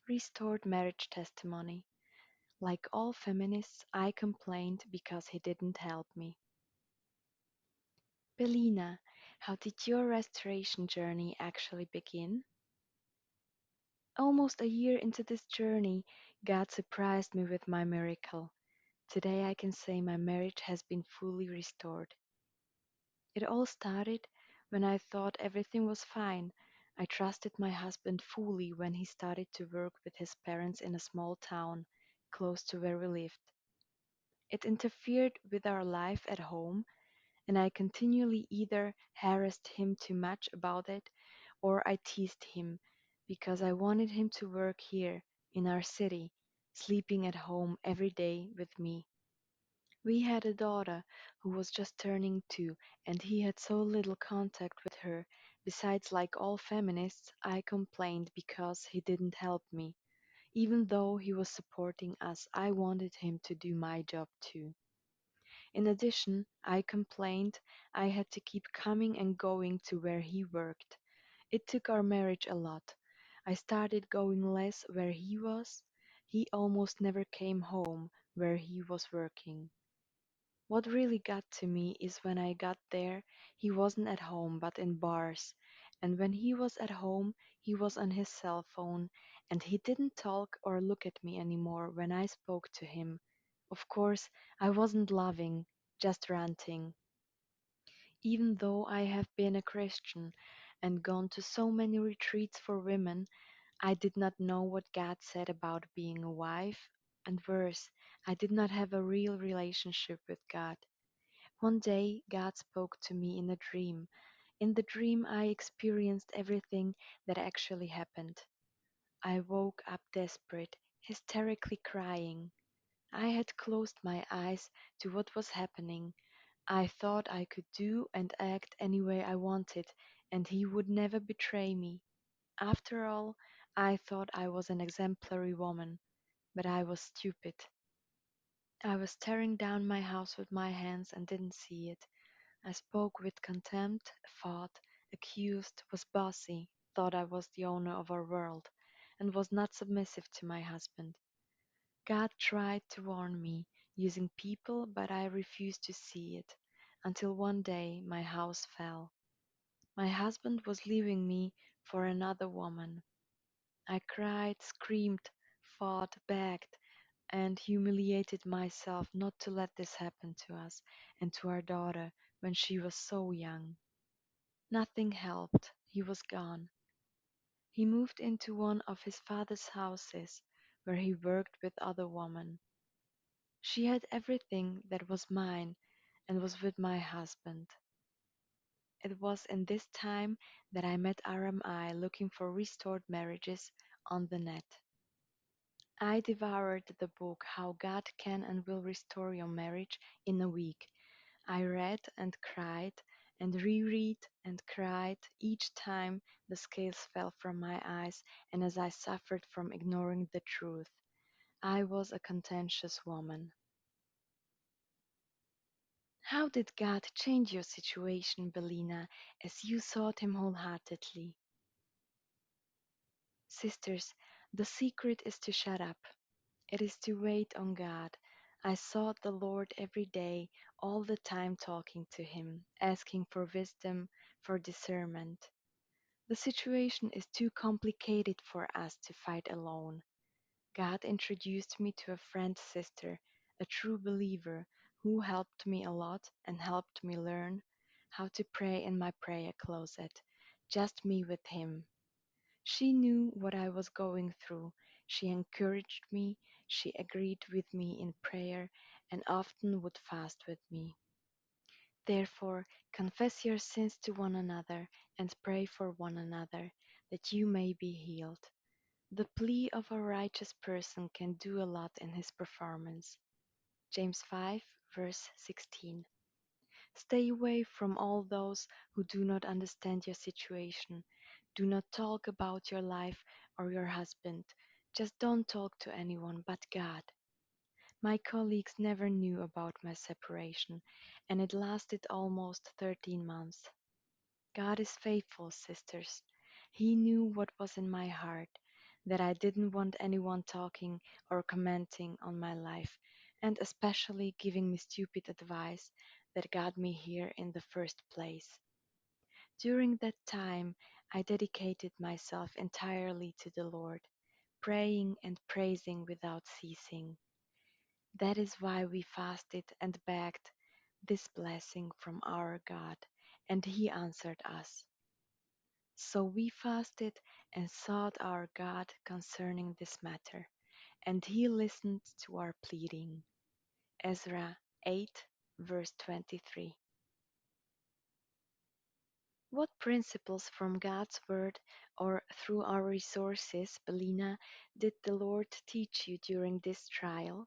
Restored marriage testimony. Like all feminists, I complained because he didn't help me. Belina, how did your restoration journey actually begin? Almost a year into this journey, God surprised me with my miracle. Today I can say my marriage has been fully restored. It all started when I thought everything was fine. I trusted my husband fully when he started to work with his parents in a small town close to where we lived. It interfered with our life at home, and I continually either harassed him too much about it or I teased him because I wanted him to work here in our city, sleeping at home every day with me. We had a daughter who was just turning 2, and he had so little contact with her. Besides, like all feminists, I complained because he didn't help me. Even though he was supporting us, I wanted him to do my job too. In addition, I complained I had to keep coming and going to where he worked. It took our marriage a lot. I started going less where he was. He almost never came home where he was working. What really got to me is when I got there, he wasn't at home but in bars. And when he was at home, he was on his cell phone and he didn't talk or look at me anymore when I spoke to him. Of course, I wasn't loving, just ranting. Even though I have been a Christian and gone to so many retreats for women, I did not know what God said about being a wife, and worse, I did not have a real relationship with God. One day, God spoke to me in a dream. In the dream, I experienced everything that actually happened. I woke up desperate, hysterically crying. I had closed my eyes to what was happening. I thought I could do and act any way I wanted, and he would never betray me. After all, I thought I was an exemplary woman, but I was stupid. I was tearing down my house with my hands and didn't see it. I spoke with contempt, fought, accused, was bossy, thought I was the owner of our world, and was not submissive to my husband. God tried to warn me using people, but I refused to see it, until one day my house fell. My husband was leaving me for another woman. I cried, screamed, fought, begged, and humiliated myself not to let this happen to us and to our daughter when she was so young. Nothing helped. He was gone. He moved into one of his father's houses where he worked with other women. She had everything that was mine and was with my husband. It was in this time that I met RMI looking for restored marriages on the net. I devoured the book How God Can and Will Restore Your Marriage in a week. I read and cried and reread and cried each time the scales fell from my eyes and as I suffered from ignoring the truth. I was a contentious woman. How did God change your situation, Belina, as you sought Him wholeheartedly? Sisters, the secret is to shut up. It is to wait on God. I sought the Lord every day, all the time talking to Him, asking for wisdom, for discernment. The situation is too complicated for us to fight alone. God introduced me to a friend sister, a true believer, who helped me a lot and helped me learn how to pray in my prayer closet, just me with Him. She knew what I was going through. She encouraged me, she agreed with me in prayer, and often would fast with me. Therefore, confess your sins to one another and pray for one another, that you may be healed. The plea of a righteous person can do a lot in his performance. James 5, verse 16. Stay away from all those who do not understand your situation. Do not talk about your life or your husband. Just don't talk to anyone but God. My colleagues never knew about my separation, and it lasted almost 13 months. God is faithful, sisters. He knew what was in my heart. that I didn't want anyone talking or commenting on my life, and especially giving me stupid advice that got me here in the first place. During that time, I dedicated myself entirely to the Lord, praying and praising without ceasing. That is why we fasted and begged this blessing from our God, and He answered us. So we fasted and sought our God concerning this matter, and He listened to our pleading. Ezra 8, verse 23. What principles from God's Word or through our resources, Belina, did the Lord teach you during this trial?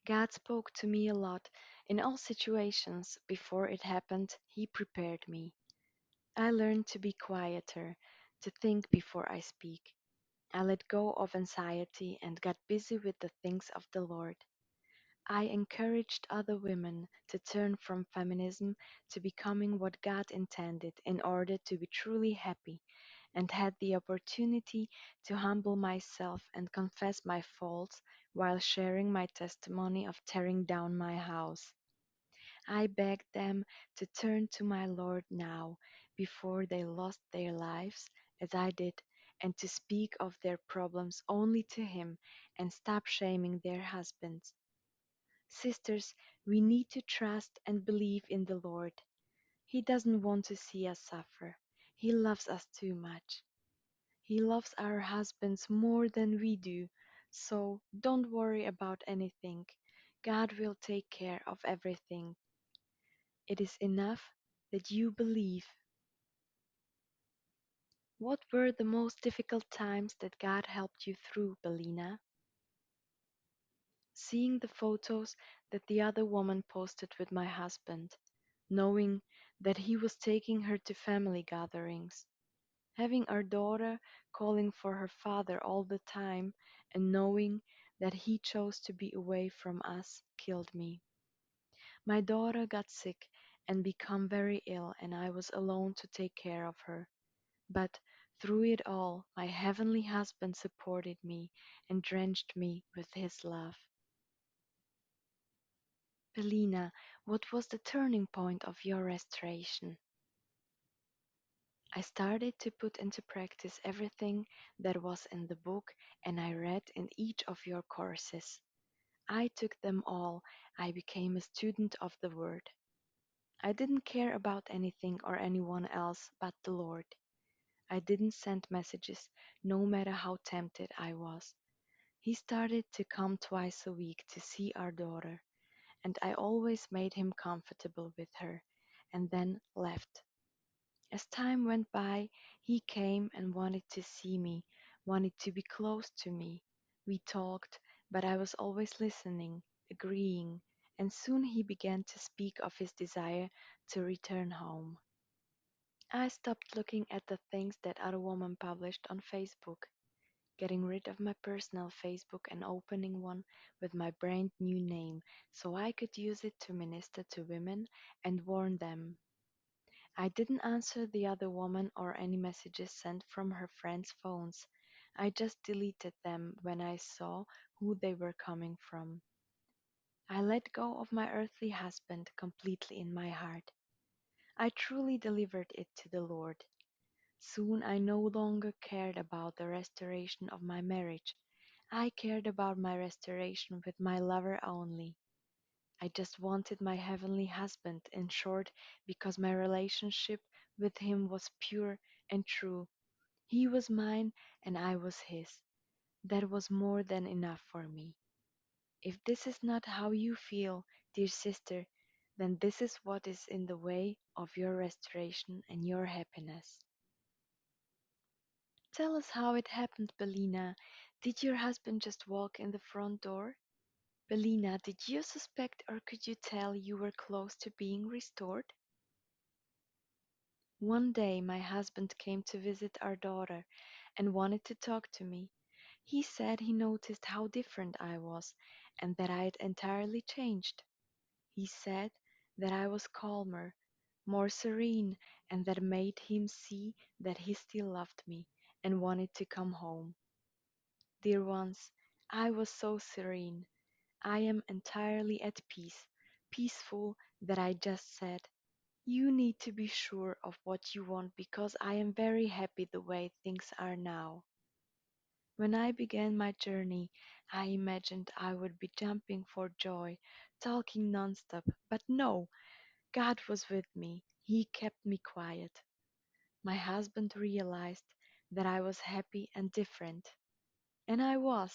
God spoke to me a lot in all situations. Before it happened, He prepared me. I learned to be quieter, to think before I speak. I let go of anxiety and got busy with the things of the Lord. I encouraged other women to turn from feminism to becoming what God intended in order to be truly happy, and had the opportunity to humble myself and confess my faults while sharing my testimony of tearing down my house. I begged them to turn to my Lord now, before they lost their lives, as I did, and to speak of their problems only to Him and stop shaming their husbands. Sisters, we need to trust and believe in the Lord. He doesn't want to see us suffer. He loves us too much. He loves our husbands more than we do. So don't worry about anything. God will take care of everything. It is enough that you believe. What were the most difficult times that God helped you through, Belina? Seeing the photos that the other woman posted with my husband, knowing that he was taking her to family gatherings, having our daughter calling for her father all the time, and knowing that he chose to be away from us killed me. My daughter got sick and became very ill, and I was alone to take care of her. But through it all, my heavenly husband supported me and drenched me with his love. Belina, what was the turning point of your restoration? I started to put into practice everything that was in the book and I read in each of your courses. I took them all. I became a student of the Word. I didn't care about anything or anyone else but the Lord. I didn't send messages, no matter how tempted I was. He started to come twice a week to see our daughter, and I always made him comfortable with her, and then left. As time went by, he came and wanted to see me, wanted to be close to me. We talked, but I was always listening, agreeing, and soon he began to speak of his desire to return home. I stopped looking at the things that other women published on Facebook, getting rid of my personal Facebook and opening one with my brand new name so I could use it to minister to women and warn them. I didn't answer the other woman or any messages sent from her friends' phones. I just deleted them when I saw who they were coming from. I let go of my earthly husband completely in my heart. I truly delivered it to the Lord. Soon I no longer cared about the restoration of my marriage. I cared about my restoration with my lover only. I just wanted my heavenly husband, in short, because my relationship with him was pure and true. He was mine and I was his. That was more than enough for me. If this is not how you feel, dear sister, then this is what is in the way of your restoration and your happiness. Tell us how it happened, Belina. Did your husband just walk in the front door? Belina, did you suspect or could you tell you were close to being restored? One day my husband came to visit our daughter and wanted to talk to me. He said he noticed how different I was and that I had entirely changed. He said that I was calmer, more serene, and that made him see that he still loved me and wanted to come home. Dear ones, I was so serene. I am entirely at peace, peaceful that I just said, "You need to be sure of what you want because I am very happy the way things are now." When I began my journey, I imagined I would be jumping for joy, talking nonstop, but no, God was with me. He kept me quiet. My husband realized that I was happy and different. And I was,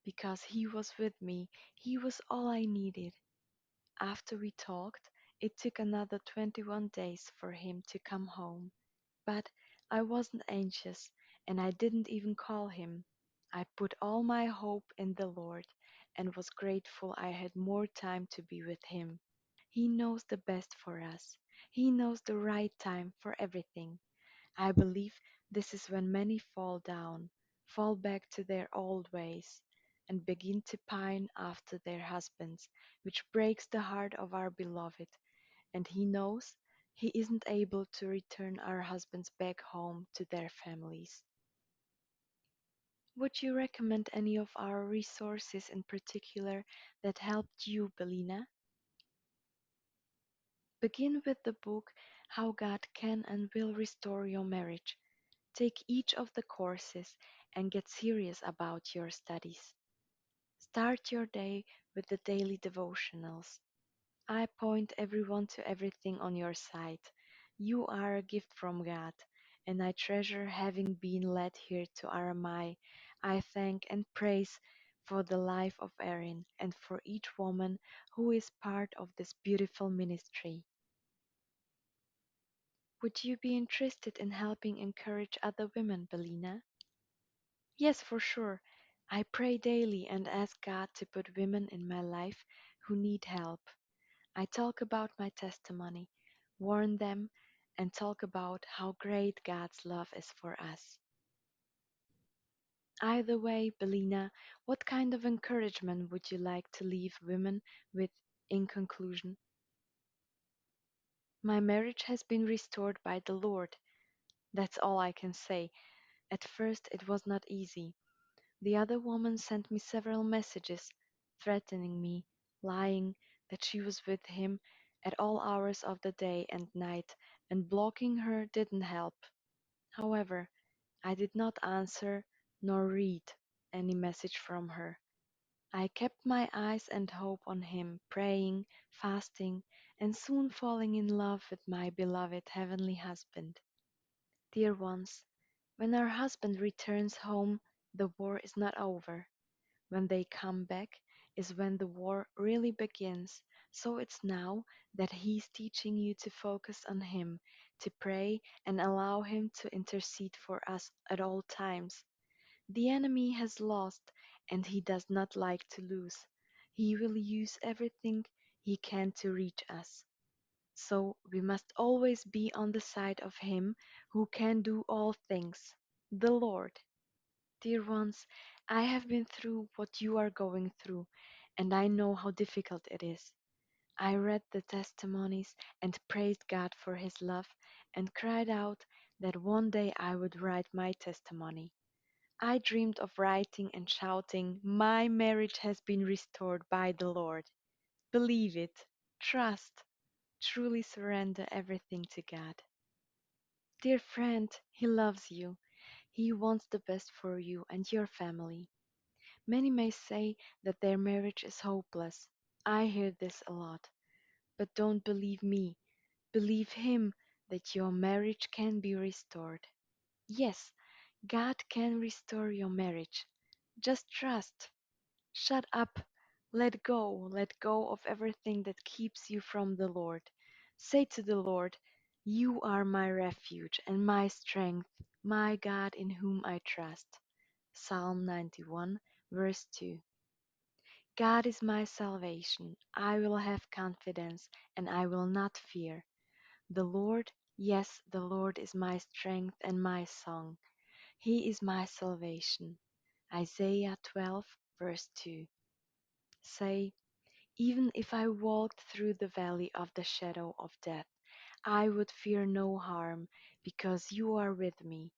because he was with me. He was all I needed. After we talked, it took another 21 days for him to come home. But I wasn't anxious, and I didn't even call him. I put all my hope in the Lord and was grateful I had more time to be with him. He knows the best for us. He knows the right time for everything. I believe this is when many fall down, fall back to their old ways, and begin to pine after their husbands, which breaks the heart of our beloved, and he knows he isn't able to return our husbands back home to their families. Would you recommend any of our resources in particular that helped you, Belina? Begin with the book How God Can and Will Restore Your Marriage. Take each of the courses and get serious about your studies. Start your day with the daily devotionals. I point everyone to everything on your site. You are a gift from God, and I treasure having been led here to Aramai. I thank and praise for the life of Erin and for each woman who is part of this beautiful ministry. Would you be interested in helping encourage other women, Belina? Yes, for sure. I pray daily and ask God to put women in my life who need help. I talk about my testimony, warn them, and talk about how great God's love is for us. Either way, Belina, what kind of encouragement would you like to leave women with in conclusion? My marriage has been restored by the Lord. That's all I can say. At first, it was not easy. The other woman sent me several messages, threatening me, lying that she was with him at all hours of the day and night, and blocking her didn't help. However, I did not answer nor read any message from her. I kept my eyes and hope on him, praying, fasting, and soon falling in love with my beloved heavenly husband. Dear ones, when our husband returns home, the war is not over. When they come back is when the war really begins. So it's now that He's teaching you to focus on Him, to pray and allow Him to intercede for us at all times. The enemy has lost and he does not like to lose. He will use everything he can to reach us. So we must always be on the side of Him who can do all things, the Lord. Dear ones, I have been through what you are going through, and I know how difficult it is. I read the testimonies and praised God for His love and cried out that one day I would write my testimony. I dreamed of writing and shouting, "My marriage has been restored by the Lord." Believe it, trust, truly surrender everything to God. Dear friend, He loves you. He wants the best for you and your family. Many may say that their marriage is hopeless. I hear this a lot. But don't believe me. Believe Him that your marriage can be restored. Yes, God can restore your marriage. Just trust. Shut up. Let go. Let go of everything that keeps you from the Lord. Say to the Lord, "You are my refuge and my strength, my God in whom I trust." Psalm 91, verse 2. God is my salvation. I will have confidence and I will not fear. The Lord, yes, the Lord is my strength and my song. He is my salvation. Isaiah 12, verse 2. Say, even if I walked through the valley of the shadow of death, I would fear no harm, because you are with me.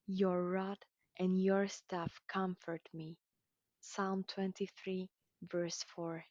Your rod and your staff comfort me. Psalm 23, verse 4.